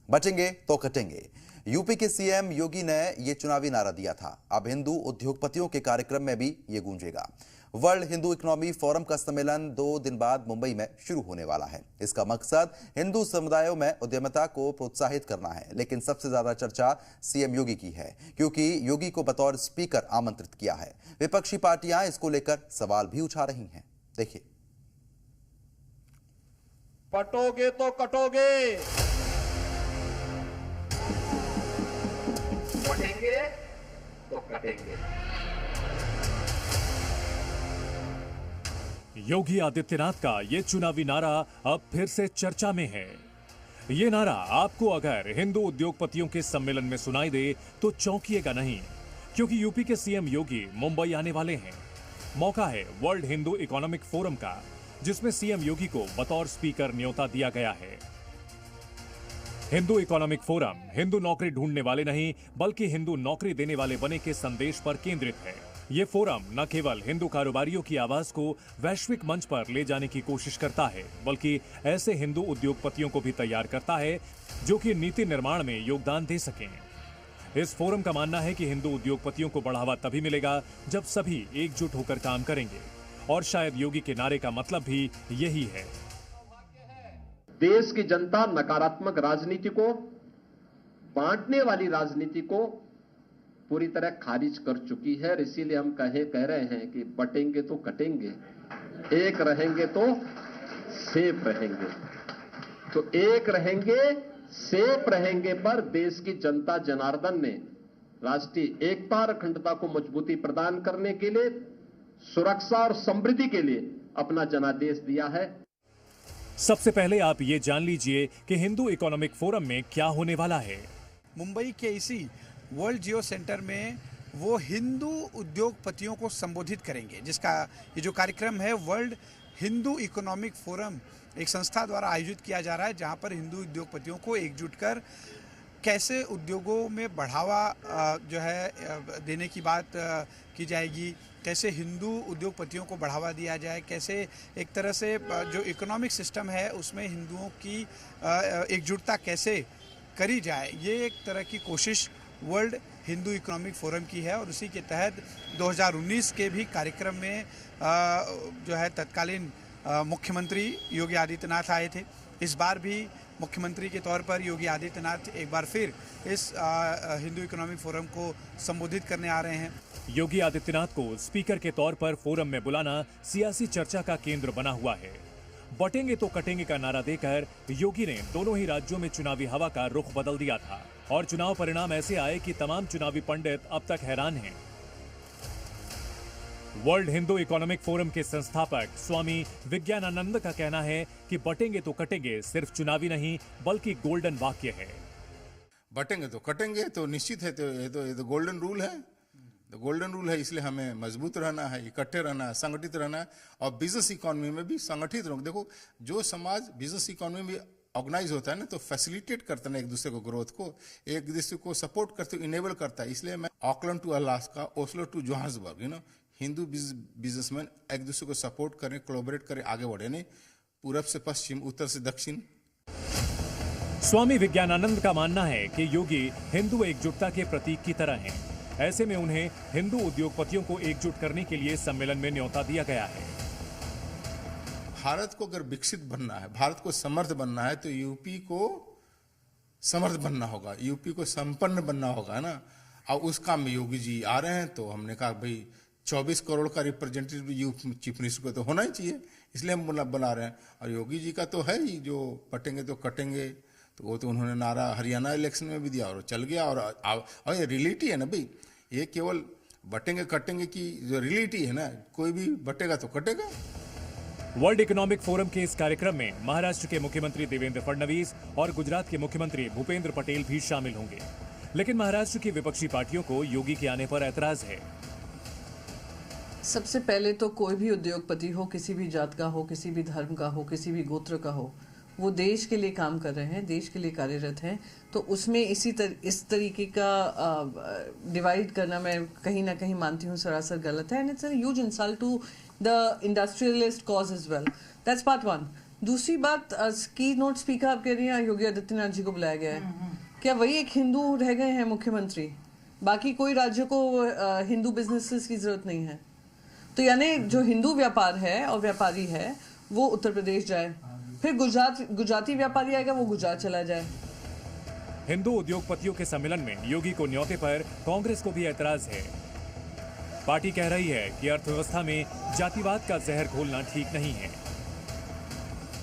बचेंगे तो कटेंगे। यूपी के सीएम योगी ने यह चुनावी नारा दिया था। अब हिंदू उद्योगपतियों के कार्यक्रम में भी ये गूंजेगा। वर्ल्ड हिंदू इकोनॉमी फोरम का सम्मेलन 2 दिन बाद मुंबई में शुरू होने वाला है। इसका मकसद हिंदू समुदायों में उद्यमिता को प्रोत्साहित करना है, लेकिन सबसे ज्यादा चर्चा सीएम योगी की है, क्योंकि योगी को बतौर स्पीकर आमंत्रित किया है। विपक्षी पार्टियां इसको लेकर सवाल भी उठा रही हैं। देखिए। पटोगे तो कटोगे, पटेंगे तो कटेंगे। योगी आदित्यनाथ का ये चुनावी नारा अब फिर से चर्चा में है। ये नारा आपको अगर हिंदू उद्योगपतियों के सम्मेलन में सुनाई दे तो चौंकिएगा नहीं, क्योंकि यूपी के सीएम योगी मुंबई आने वाले हैं। मौका है वर्ल्ड हिंदू इकोनॉमिक फोरम का, जिसमें सीएम योगी को बतौर स्पीकर न्योता दिया गया है। हिंदू इकोनॉमिक फोरम हिंदू नौकरी ढूंढने वाले नहीं, बल्कि हिंदू नौकरी देने वाले बने के संदेश पर केंद्रित है। ये फोरम न केवल हिंदू कारोबारियों की आवाज को वैश्विक मंच पर ले जाने की कोशिश करता है, बल्कि ऐसे हिंदू उद्योगपतियों को भी तैयार करता है जो कि नीति निर्माण में योगदान दे सकें। इस फोरम का मानना है कि हिंदू उद्योगपतियों को बढ़ावा तभी मिलेगा जब सभी एकजुट होकर काम करेंगे, और शायद योगी के नारे का मतलब भी यही है। देश की जनता नकारात्मक राजनीति को, बांटने वाली राजनीति को पूरी तरह खारिज कर चुकी है। और इसीलिए हम कह रहे हैं कि बटेंगे तो कटेंगे, एक रहेंगे तो सेफ रहेंगे। तो एक रहेंगे, सेफ रहेंगे पर देश की जनता जनार्दन ने राष्ट्रीय एकता और अखंडता को मजबूती प्रदान करने के लिए, सुरक्षा और समृद्धि के लिए अपना जनादेश दिया है। सबसे पहले आप ये जान लीजिए कि हिंदू इकोनॉमिक फोरम में क्या होने वाला है। मुंबई के इसी वर्ल्ड जियो सेंटर में वो हिंदू उद्योगपतियों को संबोधित करेंगे, जिसका ये जो कार्यक्रम है वर्ल्ड हिंदू इकोनॉमिक फोरम एक संस्था द्वारा आयोजित किया जा रहा है, जहां पर हिंदू उद्योगपतियों को एकजुट कर कैसे उद्योगों में बढ़ावा जो है देने की बात की जाएगी, कैसे हिंदू उद्योगपतियों को बढ़ावा दिया जाए, कैसे एक तरह से जो इकोनॉमिक सिस्टम है उसमें हिंदुओं की एकजुटता कैसे करी जाए। ये एक तरह की कोशिश वर्ल्ड हिंदू इकोनॉमिक फोरम की है, और उसी के तहत 2019 के भी कार्यक्रम में जो है तत्कालीन मुख्यमंत्री योगी आदित्यनाथ आए थे। इस बार भी मुख्यमंत्री के तौर पर योगी आदित्यनाथ एक बार फिर इस हिंदू इकोनॉमिक फोरम को संबोधित करने आ रहे हैं। योगी आदित्यनाथ को स्पीकर के तौर पर फोरम में बुलाना सियासी चर्चा का केंद्र बना हुआ है। बटेंगे तो कटेंगे का नारा देकर योगी ने दोनों ही राज्यों में चुनावी हवा का रुख बदल दिया था, और चुनाव परिणाम ऐसे आए कि तमाम चुनावी पंडित अब तक हैरान हैं। वर्ल्ड हिंदू इकोनॉमिक फोरम के संस्थापक स्वामी विज्ञानानंद का कहना है कि बटेंगे तो कटेंगे सिर्फ चुनावी नहीं, बल्कि गोल्डन वाक्य है। बटेंगे तो कटेंगे तो निश्चित है, तो ये तो गोल्डन रूल है। तो गोल्डन रूल है, इसलिए हमें मजबूत रहना है, इकट्ठे रहना है, संगठित रहना है, और बिजनेस इकोनॉमी में भी संगठित रहना। देखो, जो समाज बिजनेस इकोनॉमी में ऑर्गेनाइज होता है ना, तो फैसिलिटेट करता है एक दूसरे को, ग्रोथ को, एक दूसरे को सपोर्ट करते, इनेबल करता है। इसलिए मैं Auckland to Alaska, Oslo to Johannesburg, Hindu businessman एक दूसरे को सपोर्ट करें, कोलैबोरेट करें, आगे बढ़े, नहीं पूरब से पश्चिम, उत्तर से दक्षिण। स्वामी विज्ञानानंद का मानना है कि योगी हिंदू एकजुटता के प्रतीक की तरह हैं। ऐसे में उन्हें हिंदू उद्योगपतियों को एकजुट करने के लिए सम्मेलन में न्योता दिया गया है। भारत को अगर विकसित बनना है, भारत को समर्थ बनना है, तो यूपी को समर्थ बनना होगा, यूपी को संपन्न बनना होगा ना। और उस काम में योगी जी आ रहे हैं, तो हमने कहा भाई 24 करोड़ का रिप्रेजेंटेटिव यूथ चीफ मिनिस्टर को तो होना ही चाहिए, इसलिए हम बुला रहे हैं। और योगी जी का तो है ही, जो पटेंगे तो कटेंगे, तो वो तो उन्होंने नारा हरियाणा इलेक्शन में भी दिया और चल गया। और ये रियलिटी है ना भाई, ये केवल बटेंगे कटेंगे की जो रियलिटी है ना, कोई भी बटेगा तो कटेगा। वर्ल्ड इकोनॉमिक फोरम के इस कार्यक्रम में महाराष्ट्र के मुख्यमंत्री देवेंद्र फडणवीस और गुजरात के मुख्यमंत्री भूपेंद्र पटेल भी शामिल होंगे। लेकिन महाराष्ट्र की विपक्षी पार्टियों को योगी के आने पर ऐतराज है। सबसे पहले तो कोई भी उद्योगपति हो, किसी भी जात का हो, किसी भी धर्म का हो, किसी भी गोत्र का हो, वो देश के लिए काम कर रहे हैं, देश के लिए कार्यरत हैं। तो उसमें इस तरीके का डिवाइड करना मैं कहीं ना कहीं मानती हूँ सरासर गलत है, and it's a huge insult to the industrialist cause as well. That's part one. दूसरी बात, की नोट स्पीकर आप कह रही हैं योगी आदित्यनाथ जी को बुलाया गया है, क्या वही एक हिंदू रह गए हैं मुख्यमंत्री? बाकी कोई राज्य को हिंदू बिजनेसेस की जरूरत नहीं है? तो यानी जो हिंदू व्यापार है और व्यापारी है वो उत्तर प्रदेश जाए, फिर गुजराती व्यापारी आएगा वो गुजरात चला जाए। हिंदू उद्योगपतियों के सम्मेलन में योगी को न्योते पर कांग्रेस को भी ऐतराज है। पार्टी कह रही है कि अर्थव्यवस्था में जातिवाद का जहर घोलना ठीक नहीं है।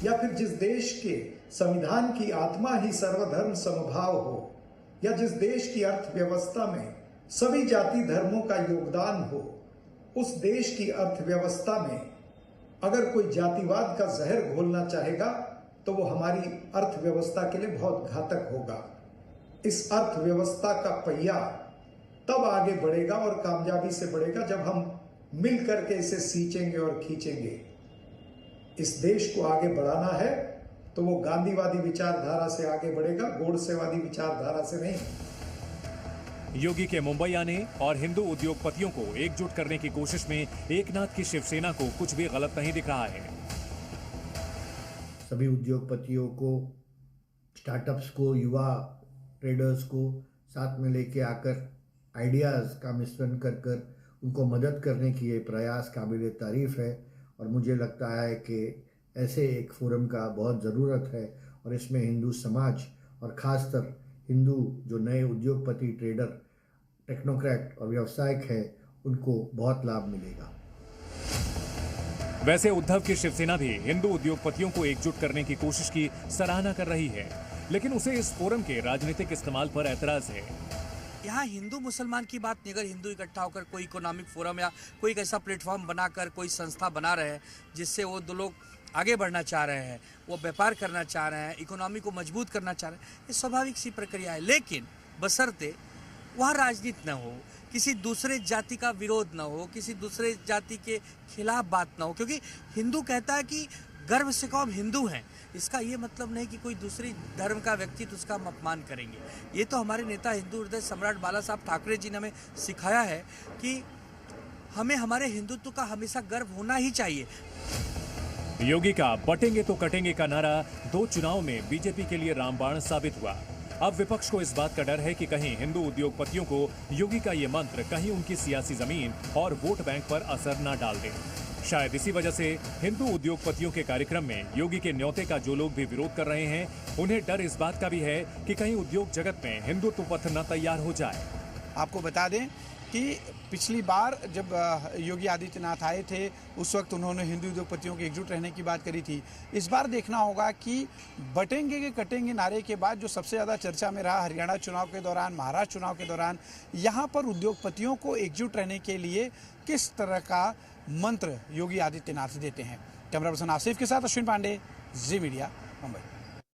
या फिर जिस देश के संविधान की आत्मा ही सर्वधर्म समभाव हो, या जिस देश की अर्थव्यवस्था में सभी जाति धर्मों का योगदान हो, उस देश की अर्थव्यवस्था में अगर कोई जातिवाद का जहर घोलना चाहेगा तो वो हमारी अर्थव्यवस्था के लिए बहुत घातक होगा। इस अर्थव्यवस्था का पहिया तब आगे बढ़ेगा और कामयाबी से बढ़ेगा जब हम मिल करके इसे सींचेंगे और खींचेंगे। इस देश को आगे बढ़ाना है तो वो गांधीवादी विचारधारा से आगे बढ़ेगा, गोडसेवादी विचारधारा से नहीं। योगी के मुंबई आने और हिंदू उद्योगपतियों को एकजुट करने की कोशिश में एकनाथ की शिवसेना को कुछ भी गलत नहीं दिख रहा है। सभी उद्योगपतियों को, स्टार्टअप्स को, युवा ट्रेडर्स को साथ में लेके आकर आइडियाज़ का मिश्रण कर कर उनको मदद करने की ये प्रयास काबिल तारीफ है। और मुझे लगता है कि ऐसे एक फोरम का बहुत ज़रूरत है और इसमें हिंदू समाज और ख़ासकर हिंदू जो नए उद्योगपति, ट्रेडर, टेक्नोक्रेट और व्यावसायिक है उनको बहुत लाभ मिलेगा। वैसे उद्धव की शिवसेना भी हिंदू उद्योगपतियों को एकजुट करने की कोशिश की सराहना कर रही है, लेकिन उसे इस फोरम के राजनीतिक इस्तेमाल पर ऐतराज है। यहाँ हिंदू मुसलमान की बात नहीं, अगर हिंदू इकट्ठा होकर कोई इकोनॉमिक फोरम या कोई ऐसा प्लेटफॉर्म बनाकर कोई संस्था बना रहे हैं जिससे वो दो लोग आगे बढ़ना चाह रहे हैं, वो व्यापार करना चाह रहे हैं, इकोनॉमी को मजबूत करना चाह रहे हैं, ये स्वाभाविक सी प्रक्रिया है। लेकिन बशर्ते वहाँ राजनीति न हो, किसी दूसरे जाति का विरोध न हो, किसी दूसरे जाति के खिलाफ बात न हो, क्योंकि हिंदू कहता है कि गर्व से कहो हम हिंदू हैं, इसका ये मतलब नहीं कि कोई दूसरी धर्म का व्यक्ति तो उसका हम अपमान करेंगे। ये तो हमारे नेता हिंदू हृदय सम्राट बाला साहब ठाकरे जी ने हमें सिखाया है कि हमें हमारे हिंदुत्व का हमेशा गर्व होना ही चाहिए। योगी का बटेंगे तो कटेंगे का नारा 2 चुनाव में बीजेपी के लिए रामबाण साबित हुआ। अब विपक्ष को इस बात का डर है कि कहीं हिंदू उद्योगपतियों को योगी का ये मंत्र कहीं उनकी सियासी जमीन और वोट बैंक पर असर न डाल दे। शायद इसी वजह से हिंदू उद्योगपतियों के कार्यक्रम में योगी के न्योते का जो लोग भी विरोध कर रहे हैं, उन्हें डर इस बात का भी है कि कहीं उद्योग जगत में हिंदुत्व पथ न तैयार हो जाए। आपको बता दें कि पिछली बार जब योगी आदित्यनाथ आए थे उस वक्त उन्होंने हिंदू उद्योगपतियों के एकजुट रहने की बात करी थी। इस बार देखना होगा कि बटेंगे के कटेंगे नारे के बाद जो सबसे ज़्यादा चर्चा में रहा हरियाणा चुनाव के दौरान, महाराष्ट्र चुनाव के दौरान, यहाँ पर उद्योगपतियों को एकजुट रहने के लिए किस तरह का मंत्र योगी आदित्यनाथ देते हैं। कैमरा पर्सन आसिफ के साथ अश्विन पांडे, जी मीडिया, मुंबई।